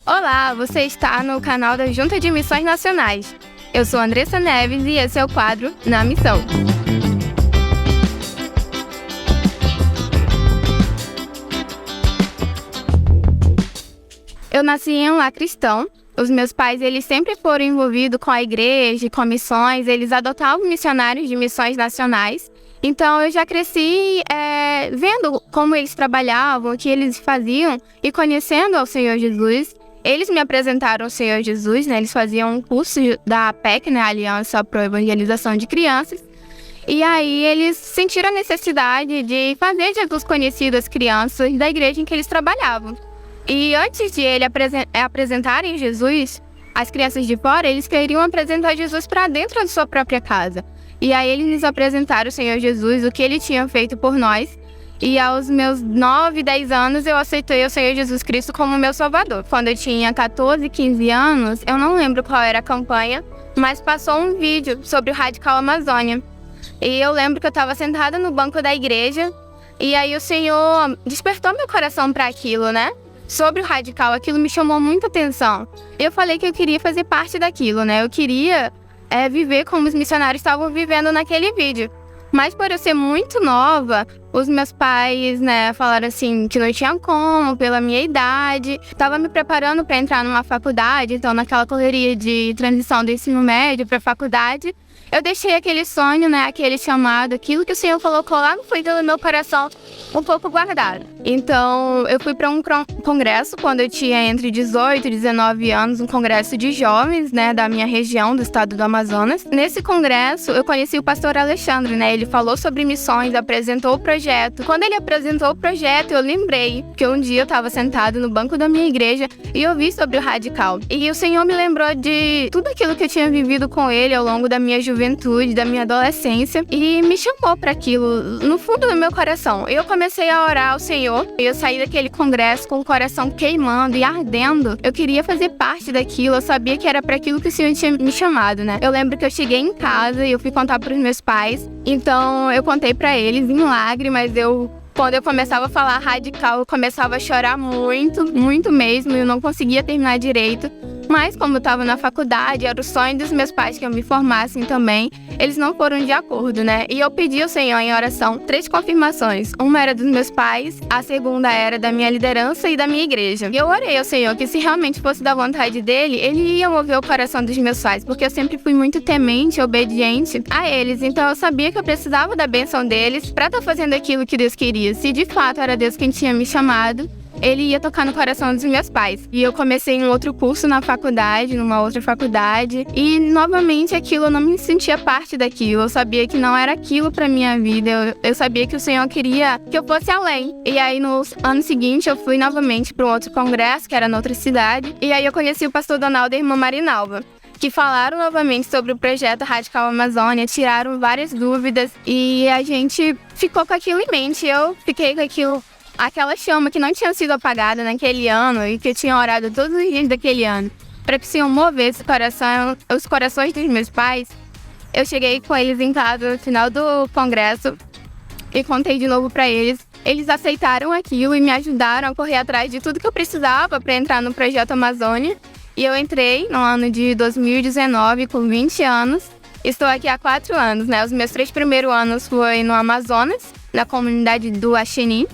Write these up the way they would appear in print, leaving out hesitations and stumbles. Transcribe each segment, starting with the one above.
Olá, você está no canal da Junta de Missões Nacionais. Eu sou Andressa Neves e esse é o quadro Na Missão. Eu nasci em um lar cristão. Os meus pais, eles sempre foram envolvidos com a igreja, com missões. Eles adotavam missionários de missões nacionais. Então, eu já cresci vendo como eles trabalhavam, o que eles faziam e conhecendo ao Senhor Jesus. Eles me apresentaram ao Senhor Jesus, né? Eles faziam um curso da APEC, né? Aliança para a Evangelização de Crianças. E aí, eles sentiram a necessidade de fazer Jesus conhecido às crianças da igreja em que eles trabalhavam. E antes de ele apresentarem Jesus, as crianças de fora, eles queriam apresentar Jesus para dentro da sua própria casa. E aí eles nos apresentaram o Senhor Jesus, o que ele tinha feito por nós. E aos meus 9, 10 anos, eu aceitei o Senhor Jesus Cristo como meu salvador. Quando eu tinha 14, 15 anos, eu não lembro qual era a campanha, mas passou um vídeo sobre o Radical Amazônia. E eu lembro que eu estava sentada no banco da igreja, e aí o Senhor despertou meu coração para aquilo, né? Sobre o Radical, aquilo me chamou muita atenção. Eu falei que eu queria fazer parte daquilo, né? Eu queria viver como os missionários estavam vivendo naquele vídeo. Mas por eu ser muito nova, os meus pais, né, falaram assim que não tinha como, pela minha idade. Estava me preparando para entrar numa faculdade, então naquela correria de transição do ensino médio para a faculdade, eu deixei aquele sonho, né, aquele chamado, aquilo que o Senhor colocou lá no fundo do meu coração, um pouco guardado. Então, eu fui para um congresso quando eu tinha entre 18 e 19 anos, um congresso de jovens, né, da minha região, do estado do Amazonas. Nesse congresso, eu conheci o pastor Alexandre, né, ele falou sobre missões, apresentou o projeto. Quando ele apresentou o projeto, eu lembrei que um dia eu estava sentado no banco da minha igreja e ouvi sobre o Radical. E o Senhor me lembrou de tudo aquilo que eu tinha vivido com ele ao longo da minha juventude, da minha adolescência, e me chamou para aquilo no fundo do meu coração. Eu comecei a orar ao Senhor, e eu saí daquele congresso com o coração queimando e ardendo. Eu queria fazer parte daquilo, eu sabia que era para aquilo que o Senhor tinha me chamado, né? Eu lembro que eu cheguei em casa e eu fui contar para os meus pais, então eu contei para eles em lágrimas. Quando eu começava a falar radical, eu começava a chorar muito, muito mesmo, e eu não conseguia terminar direito. Mas como eu estava na faculdade, era o sonho dos meus pais que eu me formasse também, eles não foram de acordo, né? E eu pedi ao Senhor em oração 3 confirmações. Uma era dos meus pais, a segunda era da minha liderança e da minha igreja. E eu orei ao Senhor que se realmente fosse da vontade dele, ele ia mover o coração dos meus pais, porque eu sempre fui muito temente e obediente a eles. Então eu sabia que eu precisava da bênção deles para estar fazendo aquilo que Deus queria. Se de fato era Deus quem tinha me chamado, ele ia tocar no coração dos meus pais. E eu comecei um outro curso na faculdade, numa outra faculdade. E, novamente, aquilo, eu não me sentia parte daquilo. Eu sabia que não era aquilo pra minha vida. Eu sabia que o Senhor queria que eu fosse além. E aí, no ano seguinte, eu fui novamente para um outro congresso, que era noutra cidade. E aí, eu conheci o pastor Donaldo e a irmã Marinalva, que falaram novamente sobre o projeto Radical Amazônia, tiraram várias dúvidas. E a gente ficou com aquilo em mente. Eu fiquei com aquela chama que não tinha sido apagada naquele ano e que eu tinha orado todos os dias daquele ano para que o Senhor mover os corações dos meus pais. Eu cheguei com eles em casa no final do congresso e contei de novo para eles. Eles aceitaram aquilo e me ajudaram a correr atrás de tudo que eu precisava para entrar no projeto Amazônia. E eu entrei no ano de 2019 com 20 anos. Estou aqui há 4 anos, né? Os meus 3 primeiros anos foi no Amazonas, na comunidade do Axini.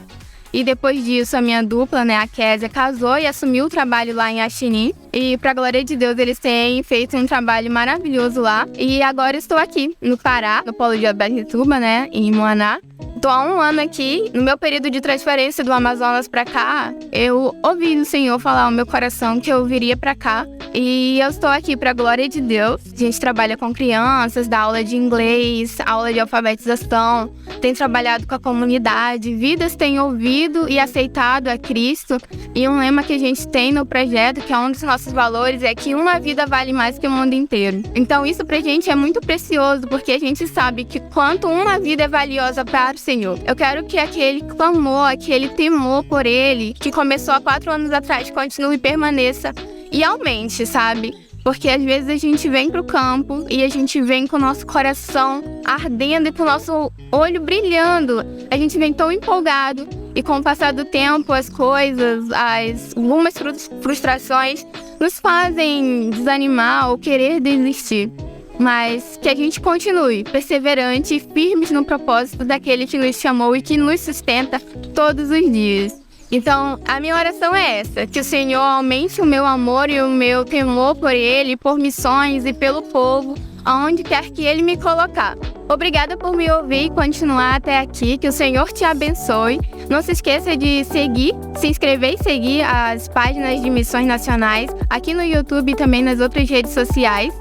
E depois disso, a minha dupla, né, a Késia, casou e assumiu o trabalho lá em Axini. E, pra glória de Deus, eles têm feito um trabalho maravilhoso lá. E agora estou aqui, no Pará, no polo de Abarituba, né, em Moaná. Estou há 1 ano aqui. No meu período de transferência do Amazonas pra cá, eu ouvi o Senhor falar ao meu coração que eu viria pra cá. E eu estou aqui pra glória de Deus. A gente trabalha com crianças, dá aula de inglês, aula de alfabetização, tem trabalhado com a comunidade, vidas têm ouvido e aceitado a Cristo. E um lema que a gente tem no projeto, que é um dos nossos valores, é que uma vida vale mais que o mundo inteiro. Então isso pra gente é muito precioso, porque a gente sabe que quanto uma vida é valiosa para o Senhor. Eu quero que aquele clamor, aquele temor por Ele, que começou há 4 anos atrás, continue e permaneça e aumente, sabe? Porque às vezes a gente vem pro campo e a gente vem com o nosso coração ardendo e com o nosso olho brilhando. A gente vem tão empolgado E com o passar do tempo, as coisas, algumas frustrações nos fazem desanimar ou querer desistir. Mas que a gente continue perseverante e firmes no propósito daquele que nos chamou e que nos sustenta todos os dias. Então, a minha oração é essa, que o Senhor aumente o meu amor e o meu temor por Ele, por missões e pelo povo, aonde quer que Ele me colocar. Obrigada por me ouvir e continuar até aqui, que o Senhor te abençoe. Não se esqueça de se inscrever e seguir as páginas de Missões Nacionais aqui no YouTube e também nas outras redes sociais.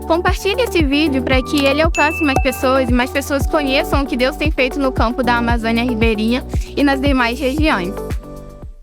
Compartilhe esse vídeo para que ele alcance mais pessoas e mais pessoas conheçam o que Deus tem feito no campo da Amazônia Ribeirinha e nas demais regiões.